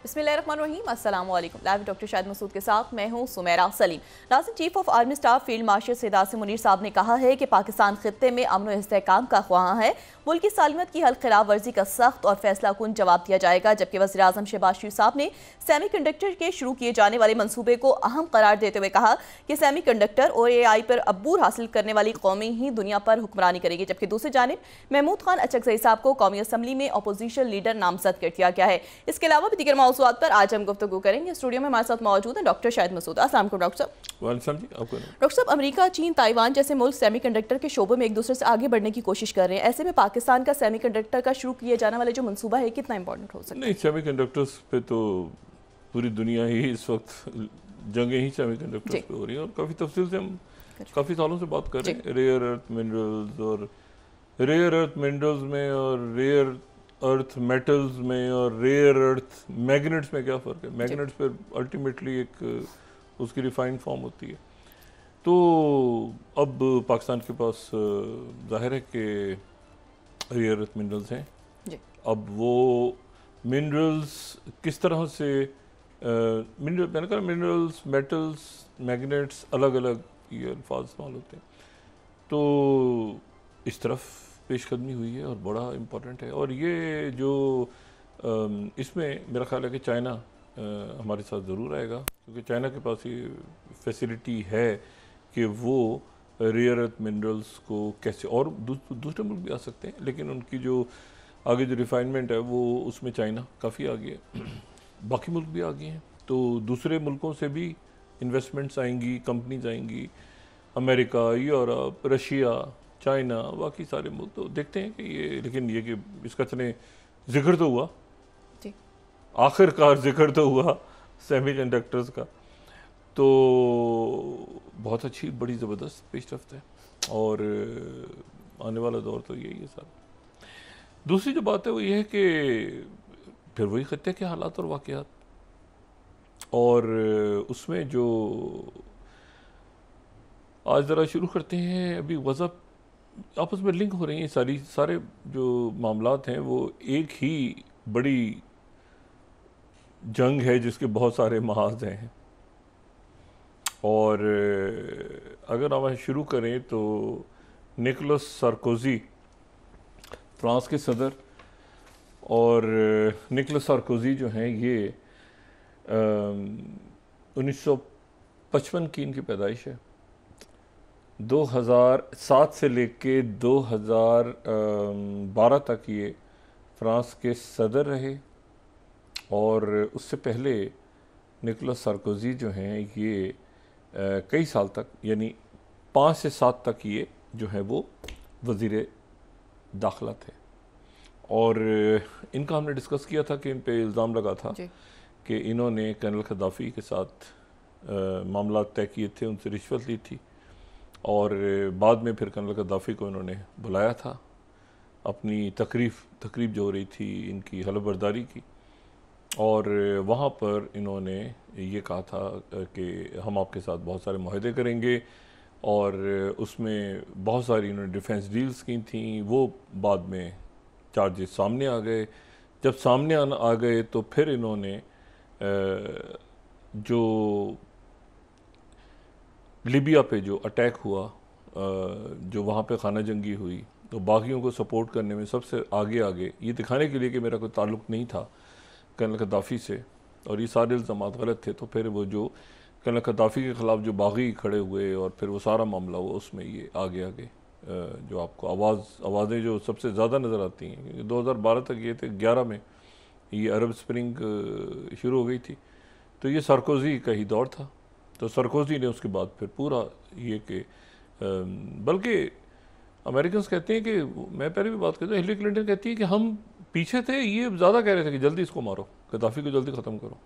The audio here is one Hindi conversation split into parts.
बिस्मिल्लाहिर्रहमानिर्रहीम, अस्सलाम वालेकुम। लाइव डॉक्टर शाहिद मसूद के साथ मैं हूं सुमेरा सलीम। नाज़रीन, chief of army staff field marshal Syed Asim Munir साहब ने कहा है कि पाकिस्तान खित्ते में अमन और इस्तेहकाम का ख्वाह है। मुल्क की सालमियत की हर खिलाफ वर्जी का सख्त और फैसला कुन जवाब दिया जाएगा। जबकि वज़ीर आज़म शहबाज शरीफ साहब ने सेमी कंडक्टर के शुरू किए जाने वाले मनसूबे को अहम करार देते हुए कहा कि सेमी कंडक्टर और AI पर अबूर हासिल करने वाली कौमें ही दुनिया पर हुक्मरानी करेगी। जबकि दूसरी जानिब महमूद खान अचकजई साहब को कौमी असम्बली में अपोजिशन लीडर नामजद कर दिया गया है। इसके अलावा भी दीगर मौज़ूआत पर आज हम गुफ्तगू करेंगे। स्टूडियो में हमारे साथ मौजूद हैं डॉक्टर शाहिद मसूद। अस्सलाम वालेकुम डॉक्टर साहब। डॉक्टर साहब, अमेरिका, चीन, ताइवान जैसे मुल्क सेमीकंडक्टर के शोबे में एक दूसरे से आगे बढ़ने की कोशिश कर रहे हैं। ऐसे में पाकिस्तान का सेमीकंडक्टर का शुरू किए जाने वाले जो मंसूबा है कितना इंपॉर्टेंट हो सकता है? नहीं, सेमीकंडक्टर्स पे तो पूरी दुनिया ही इस वक्त जंगें ही सेमीकंडक्टर्स पे हो रही हैं और काफ़ी तफसील से हम काफ़ी सालों से बात कर रहे हैं। रेयर अर्थ मिनरल्स और रेयर अर्थ मिनरल्स में और रेयर अर्थ मेटल्स में और रेयर अर्थ मैग्नेट्स में क्या फ़र्क है। मैग्नेट्स पर अल्टीमेटली एक उसकी रिफाइंड फॉर्म होती है। तो अब पाकिस्तान के पास जाहिर है कि रेयर अर्थ मिनरल्स हैं। अब वो मिनरल्स किस तरह से मिनरल, मैंने कहा मिनरल्स, मेटल्स, मैग्नेट्स अलग अलग ये अल्फाज इस्तेमाल होते हैं। तो इस तरफ पेशकदमी हुई है और बड़ा इम्पोर्टेंट है। और ये जो इसमें मेरा ख्याल है कि चाइना हमारे साथ ज़रूर आएगा, क्योंकि चाइना के पास ये फैसिलिटी है कि वो रेयर अर्थ मिनरल्स को कैसे, और दूसरे मुल्क भी आ सकते हैं, लेकिन उनकी जो आगे जो रिफाइनमेंट है वो उसमें चाइना काफ़ी आगे है। बाकी मुल्क भी आगे हैं, तो दूसरे मुल्कों से भी इन्वेस्टमेंट्स आएंगी, कंपनीज आएंगी, अमेरिका, यूरोप, रशिया, चाइना, बाकी सारे मुल्क। तो देखते हैं कि ये, लेकिन ये कि इसका चले जिक्र तो हुआ, आखिरकार जिक्र तो हुआ सेमीकंडक्टर्स का, तो बहुत अच्छी बड़ी ज़बरदस्त पेशरफ्त है और आने वाला दौर तो यही है सर। दूसरी जो बात है वो ये है कि फिर वही खत्ते के हालात और वाक़यात, और उसमें जो आज ज़रा शुरू करते हैं, अभी गज़ा आपस में लिंक हो रही हैं सारे जो मामलात हैं, वो एक ही बड़ी जंग है जिसके बहुत सारे महाज हैं। और अगर हम शुरू करें तो निकोलस सार्कोजी, फ्रांस के सदर, और निकोलस सार्कोजी जो हैं ये 1955 की इनकी पैदाइश है। 2007 से लेके 2012 तक ये फ्रांस के सदर रहे। और उससे पहले निकोलस सार्कोजी जो हैं ये कई साल तक, यानी 5 से 7 तक ये जो है वो वज़ीर दाखिला थे। और इनका हमने डिस्कस किया था कि इन पे इल्ज़ाम लगा था कि इन्होंने कर्नल खद्दाफ़ी के साथ मामला तय किए थे, उनसे रिश्वत ली थी, और बाद में फिर कर्नल खद्दाफ़ी को इन्होंने बुलाया था अपनी तकरीब जो हो रही थी इनकी हलफबर्दारी की, और वहाँ पर इन्होंने ये कहा था कि हम आपके साथ बहुत सारे मुआहदे करेंगे, और उसमें बहुत सारी इन्होंने डिफेंस डील्स की थी। वो बाद में चार्जेस सामने आ गए। जब सामने आ गए तो फिर इन्होंने जो लीबिया पे जो अटैक हुआ, जो वहाँ पे खाना जंगी हुई, तो बागियों को सपोर्ट करने में सबसे आगे ये दिखाने के लिए कि मेरा कोई ताल्लुक़ नहीं था कर्नल खद्दाफ़ी से और ये सारे इल्ज़ाम गलत थे, तो फिर वो जो कर्नल खद्दाफ़ी के ख़िलाफ़ जो बागी खड़े हुए और फिर वो सारा मामला हुआ, उसमें ये आगे जो आपको आवाज़ें जो सबसे ज़्यादा नज़र आती हैं, क्योंकि 2012 तक ये थे, 11 में ये अरब स्प्रिंग शुरू हो गई थी, तो ये सार्कोजी का ही दौर था। तो सार्कोजी ने उसके बाद फिर पूरा ये कि बल्कि अमेरिकन कहते हैं कि, मैं पहले भी बात करता हूँ, हिलरी क्लिंटन कहती है कि हम पीछे थे, ये ज़्यादा कह रहे थे कि जल्दी इसको मारो, गद्दाफ़ी को जल्दी ख़त्म करो।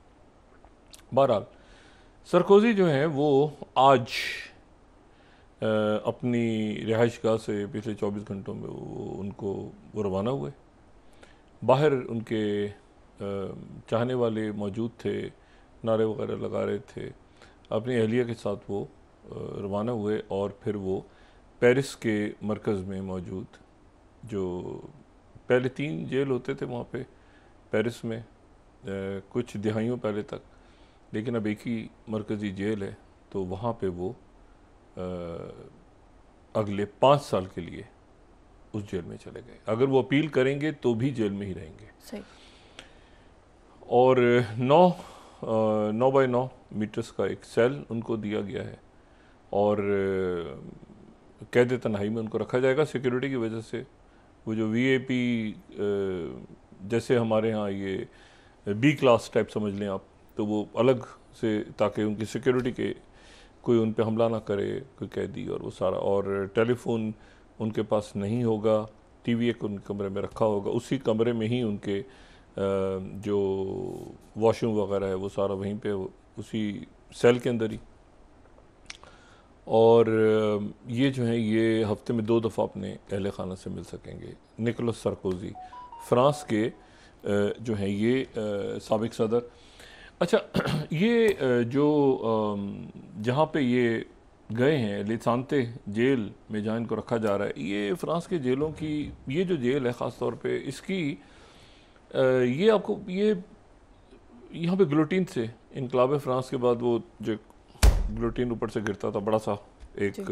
बहरहाल सार्कोजी जो हैं वो आज अपनी रिहाइश गाह से पिछले 24 घंटों में वो रवाना हुए। बाहर उनके चाहने वाले मौजूद थे, नारे वगैरह लगा रहे थे, अपनी अहलिया के साथ वो रवाना हुए, और फिर वो पेरिस के मरकज़ में मौजूद, जो पहले 3 जेल होते थे वहाँ पे पेरिस में, कुछ दिहाइयों पहले तक, लेकिन अब एक ही मरकज़ी जेल है, तो वहाँ पे वो अगले 5 साल के लिए उस जेल में चले गए। अगर वो अपील करेंगे तो भी जेल में ही रहेंगे। सही। और 9 बाई 9 मीटर्स का एक सेल उनको दिया गया है और कैद तन्हाई में उनको रखा जाएगा सिक्योरिटी की वजह से। वो जो वीआईपी जैसे हमारे यहाँ ये बी क्लास टाइप समझ लें आप, तो वो अलग से, ताकि उनकी सिक्योरिटी के कोई उन पे हमला ना करे कोई कैदी, और वो सारा। और टेलीफोन उनके पास नहीं होगा, टीवी एक उनके कमरे में रखा होगा, उसी कमरे में ही उनके जो वॉशरूम वगैरह है वो सारा वहीं पे, उसी सेल के अंदर ही। और ये जो है ये हफ्ते में 2 दफ़ा अपने अहल खाना से मिल सकेंगे। निकोलस सरकोजी, फ्रांस के जो हैं ये साबिक सदर। अच्छा, ये जो जहाँ पे ये गए हैं लिसांते जेल में जहाँ इनको रखा जा रहा है, ये फ्रांस के जेलों की ये जो जेल है ख़ास तौर पे, इसकी ये आपको ये यहाँ पे गिलोटीन से इनकलाब फ्रांस के बाद वो जो गिलोटीन ऊपर से गिरता था, बड़ा सा एक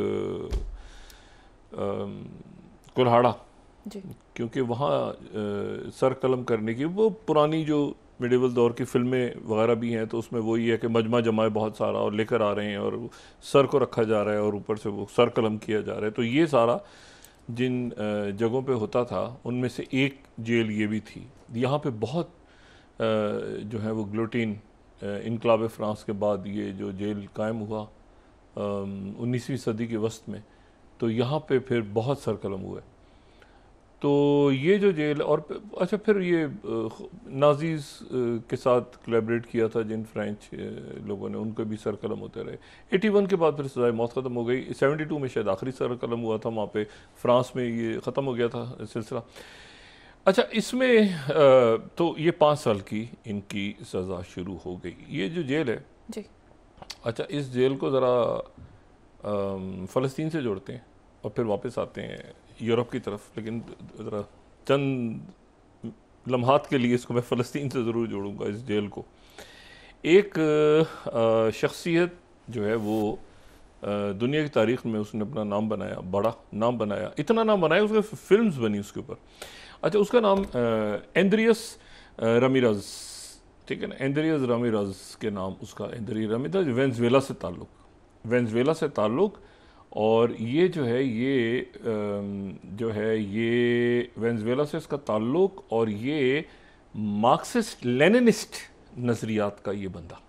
कुल्हाड़ा, क्योंकि वहाँ सर कलम करने की वो पुरानी जो मिडिवल दौर की फिल्में वगैरह भी हैं, तो उसमें वही है कि मजमा जमाए बहुत सारा और लेकर आ रहे हैं और सर को रखा जा रहा है और ऊपर से वो सर कलम किया जा रहा है। तो ये सारा जिन जगहों पे होता था उनमें से एक जेल ये भी थी। यहाँ पे बहुत जो है वो गिलोटीन इनकलाब फ्रांस के बाद ये जो जेल कायम हुआ 19वीं सदी के वस्त में, तो यहाँ पे फिर बहुत सरकलम हुए। तो ये जो जेल, और अच्छा फिर ये नाजीज़ के साथ कोलैबोरेट किया था जिन फ्रेंच लोगों ने, उनको भी सरकलम होते रहे। 81 के बाद फिर सज़ाए मौत ख़त्म हो गई। 72 में शायद आखिरी सरकलम हुआ था वहाँ पे फ्रांस में, ये ख़त्म हो गया था सिलसिला। अच्छा, इसमें तो ये 5 साल की इनकी सज़ा शुरू हो गई। ये जो जेल है जी, अच्छा, इस जेल को ज़रा फ़लस्तीन से जोड़ते हैं और फिर वापस आते हैं यूरोप की तरफ, लेकिन ज़रा चंद लम्हात के लिए इसको मैं फ़लस्तीन से ज़रूर जोड़ूंगा इस जेल को। एक शख्सियत जो है वो दुनिया की तारीख़ में उसने अपना नाम बनाया, बड़ा नाम बनाया, इतना नाम बनाया उसके फिल्म्स बनी उसके ऊपर। अच्छा, उसका नाम एंद्रियस रामिरेज़, ठीक है ना, एंद्रियस रामिरेज़ के नाम उसका, एंद्रियस रामिरेज़, वेनेज़ुएला से ताल्लुक़, वेनेज़ुएला से ताल्लुक़। और ये जो है ये वेनेज़ुएला से इसका ताल्लुक़, और ये मार्क्सिस्ट लेनिनिस्ट नज़रियात का ये बंदा।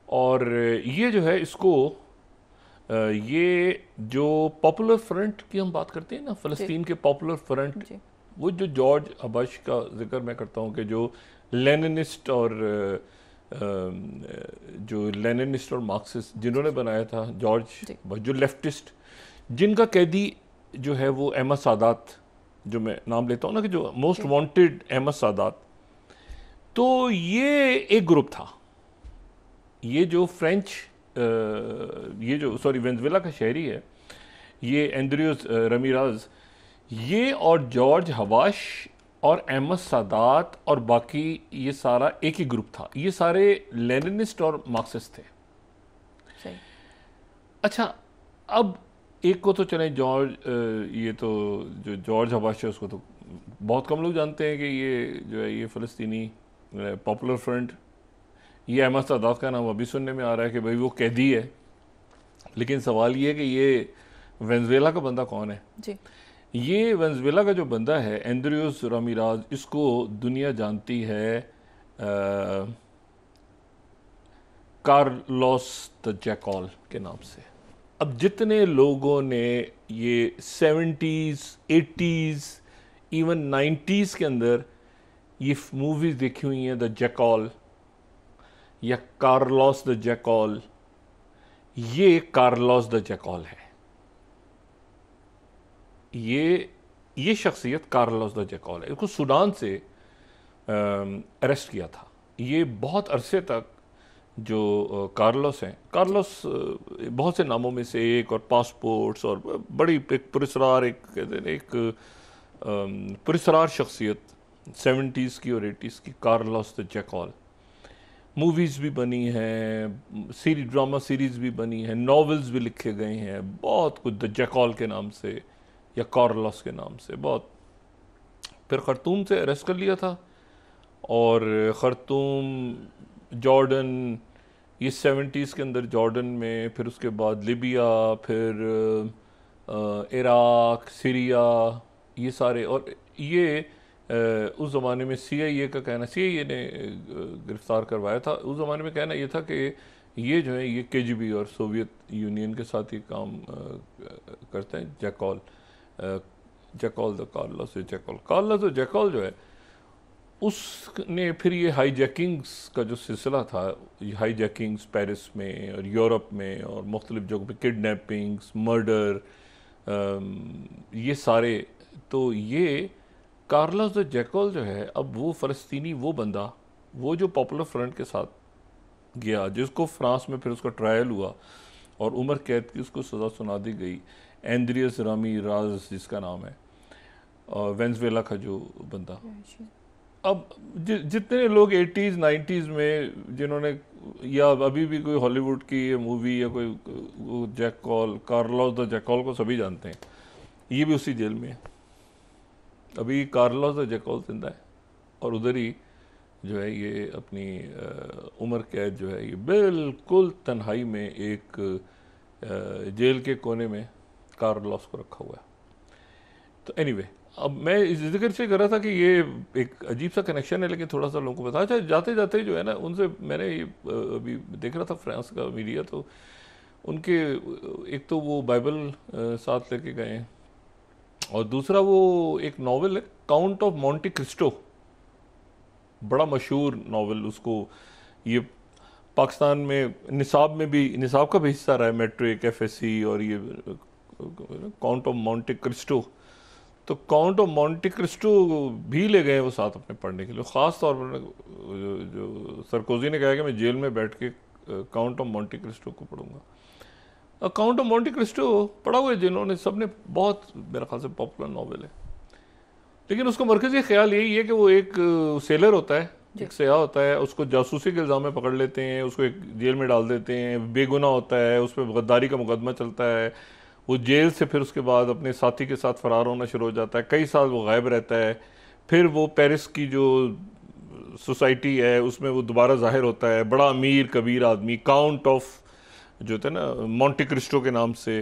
और ये जो है इसको ये जो पॉपुलर फ्रंट की हम बात करते हैं ना, फ़लस्तीन के पॉपुलर फ्रंट, वो जो जॉर्ज हबश का जिक्र मैं करता हूँ कि जो लेनिनिस्ट और मार्क्सिस्ट जिन्होंने बनाया था, जॉर्ज जो लेफ्टिस्ट, जिनका कैदी जो है वो अहमद सादात, जो मैं नाम लेता हूँ ना कि जो मोस्ट वांटेड अहमद सादात, तो ये एक ग्रुप था। ये जो फ्रेंच ये जो वेनेज़ुएला का शहरी है ये एंद्रियस रामिरेज़, ये और जॉर्ज हवाश और अहमद सादात और बाकी ये सारा एक ही ग्रुप था। ये सारे लेनिनिस्ट और मार्क्सिस्ट थे। सही। अच्छा, अब एक को तो चले जॉर्ज, ये तो जो जॉर्ज हवाश है उसको तो बहुत कम लोग जानते हैं कि ये जो है ये फ़लस्तीनी पॉपुलर फ्रंट, ये अहमद सादात का नाम अभी सुनने में आ रहा है कि भाई वो कैदी है, लेकिन सवाल ये है कि ये वेनेज़ुएला का बंदा कौन है जी? ये वेनेज़ुएला का जो बंदा है एंद्रियस रामिरेज़, इसको दुनिया जानती है कार्लोस द जैकॉल के नाम से। अब जितने लोगों ने ये 70s, 80s, इवन 90s के अंदर ये मूवीज़ देखी हुई हैं, द जैकॉल या कार्लोस द जैकॉल, ये कार्लोस द जैकॉल है। ये शख्सियत कार्लोस द जैकॉल है। इसको सूडान से अरेस्ट किया था। ये बहुत अरसे तक जो कार्लोस हैं, कार्लोस बहुत से नामों में से एक, और पासपोर्ट्स और बड़ी एक पुरस्कार, एक पुरस्कार शख्सियत 70s की और 80s की, कार्लोस द जैकॉल। मूवीज़ भी बनी हैं, ड्रामा सीरीज़ भी बनी है, नॉवेल्स भी लिखे गए हैं, बहुत कुछ द जैकॉल के नाम से या कार्लोस के नाम से बहुत। फिर खर्तूम से अरेस्ट कर लिया था, और खर्तूम, जॉर्डन, ये 70s के अंदर जॉर्डन में, फिर उसके बाद लिबिया, फिर इराक, सीरिया, ये सारे। और ये उस ज़माने में CIA का कहना, CIA ने गिरफ़्तार करवाया था। उस ज़माने में कहना ये था कि ये जो है ये KGB और सोवियत यूनियन के साथ ही काम करते हैं। जैकॉल द कार्लोस जैकॉल जो है, उसने फिर ये हाईजैकिंग्स का जो सिलसिला था, हाई जैकिंग्स पेरिस में और यूरोप में और मुख्तलिफ जगहों पे, किडनैपिंग्स, मर्डर, ये सारे। तो ये कार्लोस द जैकॉल जो है, अब वो फ़लस्तीनी, वो बंदा, वो जो पॉपुलर फ्रंट के साथ गया, जिसको फ्रांस में फिर उसका ट्रायल हुआ और उम्र कैद की उसको सज़ा सुना दी गई, एंड्रियस रामी राज जिसका नाम है, वेनेज़ुएला का जो बंदा। अब जितने लोग 80s 90s में जिन्होंने, या अभी भी कोई हॉलीवुड की मूवी या कोई कार्लोस द जैकॉल को सभी जानते हैं, ये भी उसी जेल में है। अभी कार्लोस द जैकॉल जिंदा है, और उधर ही जो है ये अपनी उम्र कैद जो है ये बिल्कुल तन्हाई में एक जेल के कोने में कार्लोस को रखा हुआ है। तो एनीवे, अब मैं इस जिक्र से कर रहा था कि ये एक अजीब सा कनेक्शन है, लेकिन थोड़ा सा लोगों को बताया। अच्छा, जाते जाते जो है ना, उनसे मैंने ये अभी देख रहा था फ्रांस का मीडिया, तो उनके एक तो वो बाइबल साथ लेके गए हैं, और दूसरा वो एक नावल है काउंट ऑफ मोंटे क्रिस्टो, बड़ा मशहूर नावल। उसको ये पाकिस्तान में निसाब का भी हिस्सा रहा है, मैट्रिक, FSC, और ये काउंट ऑफ मोंटे क्रिस्टो। तो काउंट ऑफ मोंटे क्रिस्टो भी ले गए वो साथ अपने पढ़ने के लिए। ख़ास तौर पर जो सरकोजी ने कहा कि मैं जेल में बैठ के काउंट ऑफ मोंटे क्रिस्टो को पढ़ूंगा। काउंट ऑफ मोंटे क्रिस्टो पढ़ा हुआ है जिन्होंने, सबने, बहुत मेरा ख्याल से पॉपुलर नावल है। लेकिन उसका मरकज़ी ख्याल यही है कि वो एक सेलर होता है, एक सयाह होता है, उसको जासूसी के इल्ज़ाम में पकड़ लेते हैं, उसको एक जेल में डाल देते हैं, बेगुनाह होता है, उस पर गद्दारी का मुकदमा चलता है। वो जेल से फिर उसके बाद अपने साथी के साथ फ़रार होना शुरू हो जाता है, कई साल वो गायब रहता है। फिर वो पेरिस की जो सोसाइटी है उसमें वो दोबारा ज़ाहिर होता है, बड़ा अमीर कबीर आदमी, काउंट ऑफ जो थे ना मोंटे क्रिस्टो के नाम से।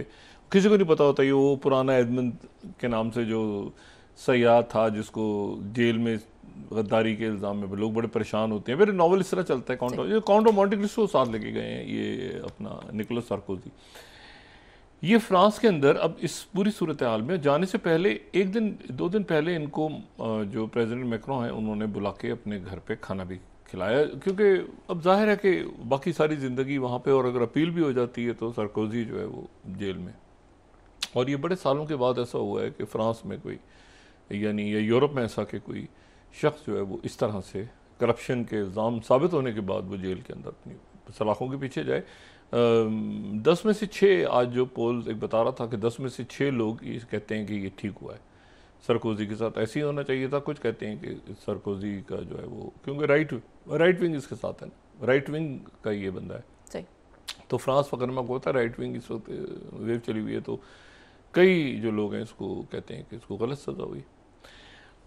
किसी को नहीं पता होता ये वो पुराना एडमंड के नाम से जो सयाह था, जिसको जेल में गद्दारी के इल्ज़ाम में लोग बड़े परेशान होते हैं। फिर नावल इस तरह चलता है। काउंट ऑफ मोंटे क्रिस्टो साथ लेके गए हैं ये अपना निकोलस सार्कोजी। ये फ्रांस के अंदर अब इस पूरी सूरत हाल में जाने से पहले 1-2 दिन पहले इनको जो प्रेसिडेंट मैक्रोन है उन्होंने बुला के अपने घर पे खाना भी खिलाया, क्योंकि अब जाहिर है कि बाकी सारी ज़िंदगी वहाँ पे, और अगर अपील भी हो जाती है तो सार्कोजी जो है वो जेल में। और ये बड़े सालों के बाद ऐसा हुआ है कि फ्रांस में कोई, यानी या यूरोप में ऐसा कि कोई शख्स जो है वो इस तरह से करप्शन के इल्ज़ाम साबित होने के बाद वो जेल के अंदर अपनी सलाखों के पीछे जाए। 10 में से 6, आज जो पोल एक बता रहा था कि 10 में से 6 लोग ये कहते हैं कि ये ठीक हुआ है। सरकोजी के साथ ऐसे ही होना चाहिए था। कुछ कहते हैं कि सरकोजी का जो है वो, क्योंकि राइट विंग इसके साथ है ना, राइट विंग का ये बंदा है सही। तो फ्रांस पकड़ना को होता है, राइट विंग इस वक्त वेव चली हुई है, तो कई जो लोग हैं इसको कहते हैं कि इसको गलत सज़ा हुई।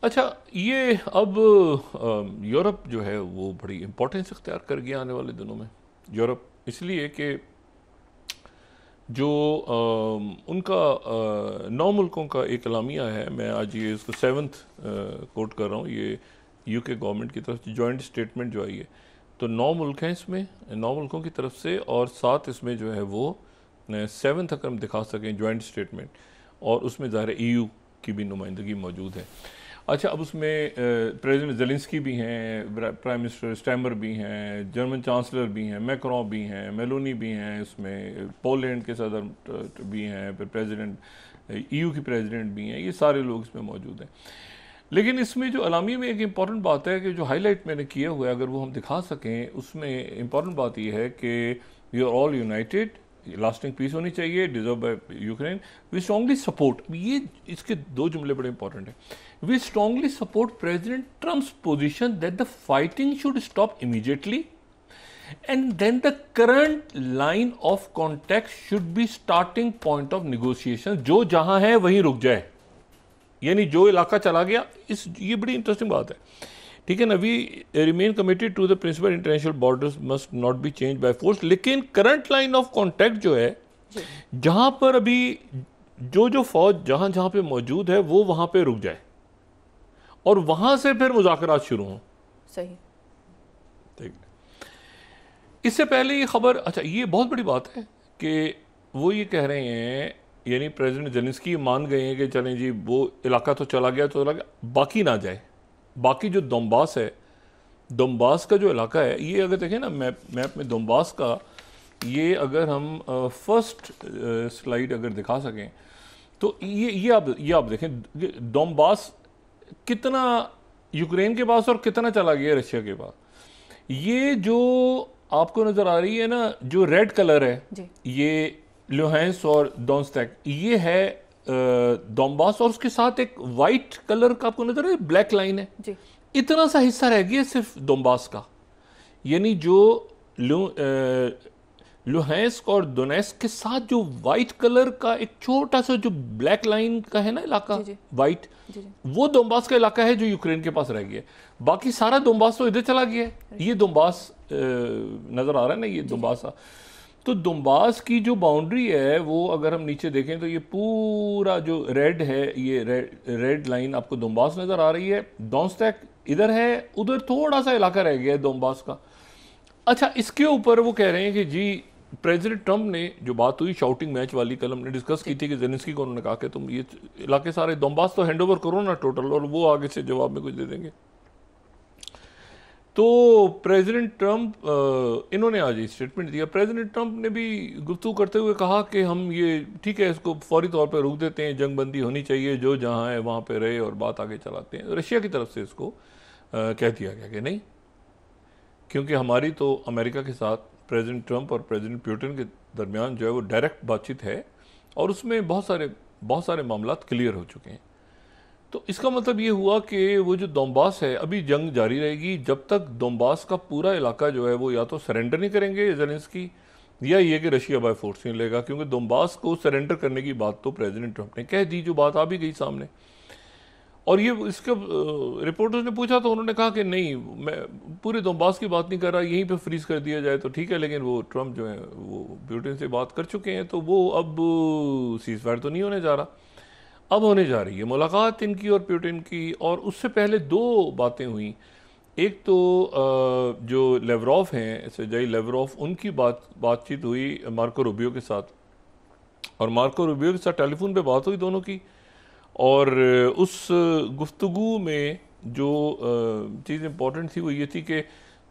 अच्छा, ये अब यूरोप जो है वो बड़ी इंपॉर्टेंस इख्तियार कर गया आने वाले दिनों में। यूरोप इसलिए कि जो उनका 9 मुल्कों का एक एलामिया है, मैं आज ये इसको 7th कोट कर रहा हूँ, ये UK गवर्नमेंट की तरफ से जॉइंट स्टेटमेंट जो आई है। तो 9 मुल्क हैं इसमें, 9 मुल्कों की तरफ से, और 7 इसमें जो है वो 7th अगर हम दिखा सकें जॉइंट स्टेटमेंट, और उसमें ज़ाहिर EU की भी नुमाइंदगी मौजूद है। अच्छा, अब उसमें प्रेसिडेंट ज़ेलेंस्की भी हैं, प्राइम मिनिस्टर स्टैमर भी हैं, जर्मन चांसलर भी हैं, मैक्रोन भी हैं, मेलोनी भी हैं, इसमें पोलैंड के सदर भी हैं, फिर प्रेसिडेंट EU की प्रेसिडेंट भी हैं, ये सारे लोग इसमें मौजूद हैं। लेकिन इसमें जो अलामी में एक इम्पॉर्टेंट बात है कि जो हाईलाइट मैंने किया हुआ है, अगर वो हम दिखा सकें, उसमें इम्पॉर्टेंट बात ये है कि we are all united, lasting peace होनी चाहिए, deserve by Ukraine, we strongly support. ये इसके 2 जुमले बड़े इंपॉर्टेंट हैं। We strongly support President Trump's position that the fighting should stop immediately and then the current line of contact should be starting point of negotiation. जो जहां है वहीं रुक जाए, यानी जो इलाका चला गया, ये बड़ी इंटरेस्टिंग बात है, ठीक है ना. We remain committed to the principle international borders must not be change by force. लेकिन करंट लाइन ऑफ कॉन्टैक्ट जो है, जहां पर अभी जो फौज जहां जहां पे मौजूद है वो वहां पे रुक जाए और वहां से फिर मुज़ाकरात शुरू हों. सही, ठीक है. इससे पहले ये खबर, अच्छा ये बहुत बड़ी बात है कि वो ये कह रहे हैं, यानी प्रेसिडेंट जेलेंस्की मान गए हैं कि चलें जी वो इलाका तो चला गया, बाकी ना जाए. बाकी जो दोम्बास है, दोम्बास का जो इलाका है, ये अगर देखें ना मैप में दोम्बास का, ये अगर हम फर्स्ट स्लाइड अगर दिखा सकें तो ये आप देखें दोम्बास कितना यूक्रेन के पास और कितना चला गया रशिया के पास. ये जो आपको नजर आ रही है ना, जो रेड कलर है, ये लुहांस्क और डोनेत्स्क, ये है दोम्बास, और उसके साथ एक वाइट कलर का आपको नजर आ रहा है, ब्लैक लाइन है जी. इतना सा हिस्सा रह गया सिर्फ दोम्बास का, यानी जो लुहांस्क और डोनेत्स्क के साथ जो वाइट कलर का एक छोटा सा जो ब्लैक लाइन का है ना इलाका, वाइट, वो दोम्बास का इलाका है जो यूक्रेन के पास रह गया. बाकी सारा दोम्बास तो इधर चला गया है. ये दोम्बास नजर आ रहा है ना, ये दोम्बास. तो दोम्बास की जो बाउंड्री है वो अगर हम नीचे देखें तो ये पूरा जो रेड है, ये रेड लाइन आपको दोम्बास नजर आ रही है. डोनेत्स्क इधर है, उधर थोड़ा सा इलाका रह गया है दोम्बास का. अच्छा, इसके ऊपर वो कह रहे हैं कि जी प्रेसिडेंट ट्रंप ने जो बात हुई शाउटिंग मैच वाली, कल हमने डिस्कस की थी कि जेलेंस्की को उन्होंने कहा कि तुम ये इलाके सारे दोम्बास तो हैंड ओवर करो ना टोटल, और वो आगे से जवाब में कुछ दे देंगे. तो प्रेसिडेंट ट्रंप इन्होंने आज स्टेटमेंट दिया. प्रेसिडेंट ट्रंप ने भी गुफ्तगू करते हुए कहा कि हम ये ठीक है, इसको फौरी तौर पर रोक देते हैं, जंगबंदी होनी चाहिए, जो जहां है वहां पे रहे और बात आगे चलाते हैं. रशिया की तरफ से इसको कह दिया गया कि नहीं, क्योंकि हमारी तो अमेरिका के साथ प्रेसिडेंट ट्रंप और प्रेसिडेंट पुतिन के दरमियान जो है वो डायरेक्ट बातचीत है और उसमें बहुत सारे मामला क्लियर हो चुके हैं. तो इसका मतलब ये हुआ कि वो जो दोम्बास है, अभी जंग जारी रहेगी जब तक दोम्बास का पूरा इलाका जो है वो या तो सरेंडर नहीं करेंगे जेलेंस्की, या ये कि रशिया बाय फोर्स नहीं लेगा, क्योंकि दोम्बास को सरेंडर करने की बात तो प्रेसिडेंट ट्रंप ने कह दी, जो बात आ भी गई सामने. और ये इसके रिपोर्टर्स ने पूछा तो उन्होंने कहा कि नहीं, मैं पूरे दोम्बास की बात नहीं कर रहा, यहीं पे फ्रीज कर दिया जाए तो ठीक है. लेकिन वो ट्रंप जो है वो पुतिन से बात कर चुके हैं, तो वो अब सीज फायर तो नहीं होने जा रहा, अब होने जा रही है मुलाकात इनकी और पुतिन की. और उससे पहले दो बातें हुई. एक तो जो लेवरॉव हैं, सर्जेई लेवरॉव, उनकी बातचीत हुई मार्को रूबियो के साथ, और मार्को रूबियो के साथ टेलीफोन पे बात हुई दोनों की. और उस गुफ्तगू में जो चीज़ इम्पोर्टेंट थी वो ये थी कि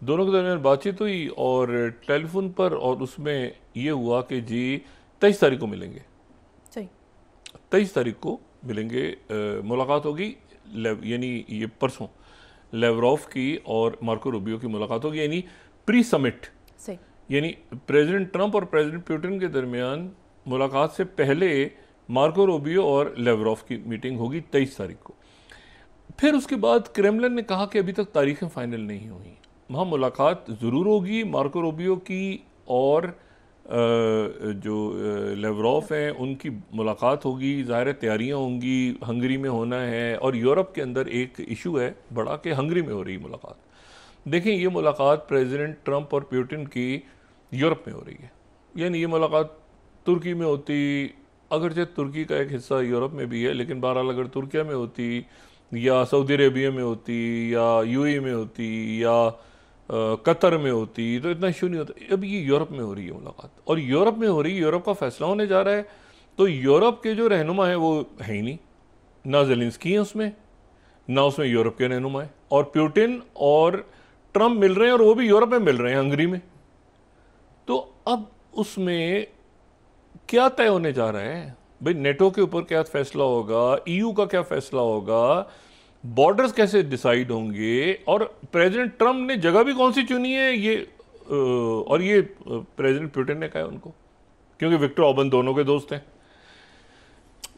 दोनों के दरमियान बातचीत हुई और टेलीफोन पर, और उसमें ये हुआ कि जी 23 तारीख को मिलेंगे. सही, 23 तारीख को मिलेंगे, मुलाकात होगी, यानी ये परसों लेवरॉव की और मार्को रूबियो की मुलाकात होगी, यानी प्री समिट. सही, यानी प्रेसिडेंट ट्रंप और प्रेसिडेंट पुतिन के दरमियान मुलाकात से पहले मार्को रूबियो और लेवरॉव की मीटिंग होगी 23 तारीख को. फिर उसके बाद क्रेमलिन ने कहा कि अभी तक तारीखें फाइनल नहीं हुई, वहाँ मुलाकात ज़रूर होगी मार्को रूबियो की और जो लेवरॉव हैं उनकी मुलाकात होगी. ज़ाहिर तैयारियाँ होंगी, हंगरी में होना है, और यूरोप के अंदर एक इशू है बड़ा कि हंगरी में हो रही मुलाकात. देखें, ये मुलाकात प्रेसिडेंट ट्रंप और पुतिन की यूरोप में हो रही है, यानी ये मुलाकात तुर्की में होती, अगरचे तुर्की का एक हिस्सा यूरोप में भी है, लेकिन बहरहाल अगर तुर्किया में होती या सऊदी अरेबिया में होती या यूएई में होती या कतर में होती तो इतना इशू नहीं होता. अब ये यूरोप में हो रही है मुलाकात, और यूरोप में हो रही है, यूरोप का फैसला होने जा रहा है. तो यूरोप के जो रहनुमा है वो है ही नहीं, ना जेलेंस्की है उसमें, ना उसमें यूरोप के रहनुमा है. और पुतिन और ट्रंप मिल रहे हैं, और वो भी यूरोप में मिल रहे हैं, हंगरी में. तो अब उसमें क्या तय होने जा रहा है भाई? नेटो के ऊपर क्या फैसला होगा, ईयू का क्या फैसला होगा, बॉर्डर्स कैसे डिसाइड होंगे, और प्रेसिडेंट ट्रंप ने जगह भी कौन सी चुनी है, ये और ये प्रेसिडेंट पुतिन ने कहा है उनको, क्योंकि विक्टर ऑर्बन दोनों के दोस्त हैं.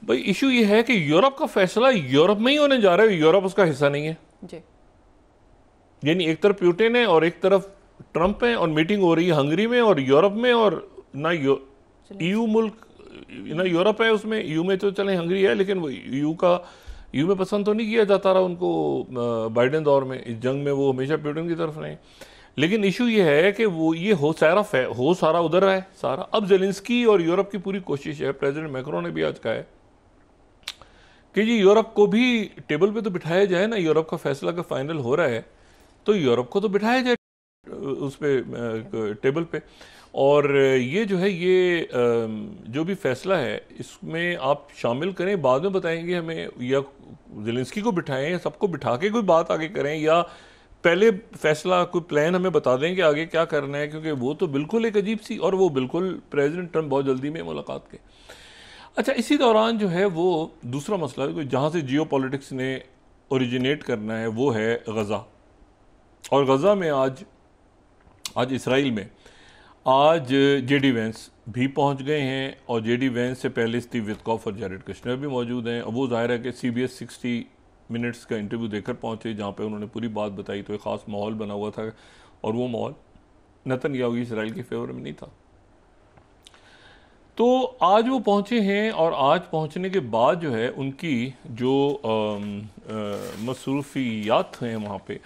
भाई इशू ये है कि यूरोप का फैसला यूरोप में ही होने जा रहा है, यूरोप उसका हिस्सा नहीं है जी। यानी एक तरफ पुतिन है और एक तरफ ट्रंप है, और मीटिंग हो रही है हंगरी में और यूरोप में, और ना ईयू मुल्क ना यूरोप है उसमें, ईयू में तो चले हंगरी है, लेकिन वो ईयू में पसंद तो नहीं किया जाता रहा उनको बाइडेन दौर में, इस जंग में वो हमेशा पुतिन की तरफ रहे। लेकिन इशू ये है कि वो ये हो सारा उधर है सारा। अब जेलेंस्की और यूरोप की पूरी कोशिश है, प्रेसिडेंट मैक्रोन ने भी आज कहा है कि जी यूरोप को भी टेबल पे तो बिठाया जाए ना, यूरोप का फैसला का फाइनल हो रहा है तो यूरोप को तो बिठाया जाए उस पे टेबल पे। और ये जो है ये जो भी फैसला है इसमें आप शामिल करें, बाद में बताएंगे हमें, या जेलेंस्की को बिठाएं, सबको बिठा के कोई बात आगे करें, या पहले फैसला कोई प्लान हमें बता दें कि आगे क्या करना है, क्योंकि वो तो बिल्कुल एक अजीब सी, और वो बिल्कुल प्रेसिडेंट ट्रंप बहुत जल्दी में मुलाकात के। अच्छा, इसी दौरान जो है वो दूसरा मसला है जहाँ से जियो पॉलिटिक्स ने ओरिजिनेट करना है, वो है गज़ा। और गज़ा में आज इसराइल में आज जेडी वेंस भी पहुंच गए हैं, और जेडी वेंस से पहले स्टीव विटकॉफ और जैरेड कुशनर भी मौजूद हैं। और वो जाहिर है कि CBS 60 मिनट्स का इंटरव्यू देकर पहुंचे, जहां पे उन्होंने पूरी बात बताई, तो एक ख़ास माहौल बना हुआ था, और वो माहौल नेतन्याहू इसराइल के फेवर में नहीं था। तो आज वो पहुंचे हैं, और आज पहुंचने के बाद जो है उनकी जो मसरूफियात हैं वहाँ पे,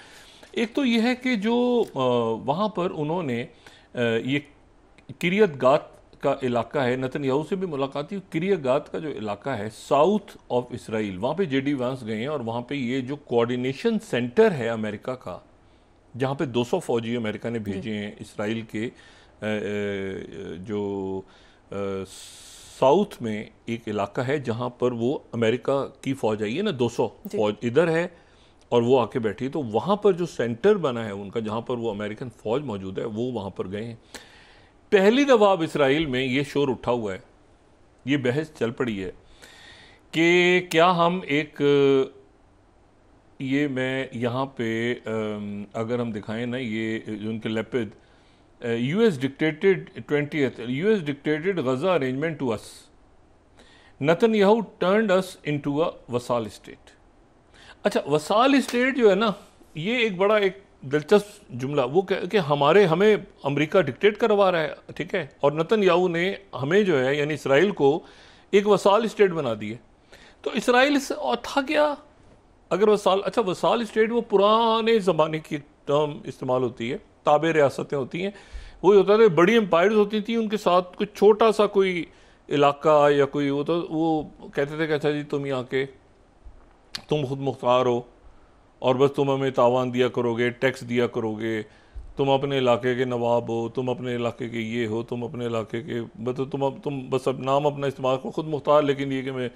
एक तो ये है कि जो वहाँ पर उन्होंने ये किरियत गात का इलाका है, नेतन्याहू से भी मुलाकात हुई। किरियत गात का जो इलाका है साउथ ऑफ इसराइल, वहाँ पे जेडी वांस गए हैं, और वहाँ पे ये जो कोऑर्डिनेशन सेंटर है अमेरिका का, जहाँ पे 200 फौजी अमेरिका ने भेजे हैं इसराइल के जो साउथ में एक इलाका है जहाँ पर वो अमेरिका की फ़ौज आई है ना, 200 फौज इधर है और वो आके बैठी है। तो वहाँ पर जो सेंटर बना है उनका, जहाँ पर वो अमेरिकन फ़ौज मौजूद है, वो वहाँ पर गए हैं। पहली दफ़ा अब इसराइल में ये शोर उठा हुआ है, ये बहस चल पड़ी है कि क्या हम एक ये मैं यहाँ पे अगर हम दिखाएं ना, ये उनके Lapid US dictated 20th US dictated Gaza arrangement to us. Netanyahu turned us into a vassal state. अच्छा, वसाल स्टेट जो है ना, ये एक बड़ा एक दिलचस्प जुमला, वो कि हमें अमेरिका डिक्टेट करवा रहा है, ठीक है, और नेतन्याहू ने हमें जो है यानी इसराइल को एक वसाल स्टेट बना दी है। तो इसराइल से और था क्या अगर वसाल, अच्छा वसाल स्टेट वो पुराने ज़माने की टर्म इस्तेमाल होती है, ताबे रियासतें होती हैं, वही होता था, बड़ी एम्पायर्स होती थी, उनके साथ कुछ छोटा सा कोई इलाका या कोई वो, तो वो कहते थे कि अच्छा जी तुम यहाँ के तुम खुद मुख्तार हो और बस तुम हमें तावान दिया करोगे, टैक्स दिया करोगे, तुम अपने इलाके के नवाब हो, तुम अपने इलाके के ये हो, तुम अपने इलाके के बस तुम बस अब नाम अपना इस्तेमाल करो, खुद मुख्तार, लेकिन ये कि मैं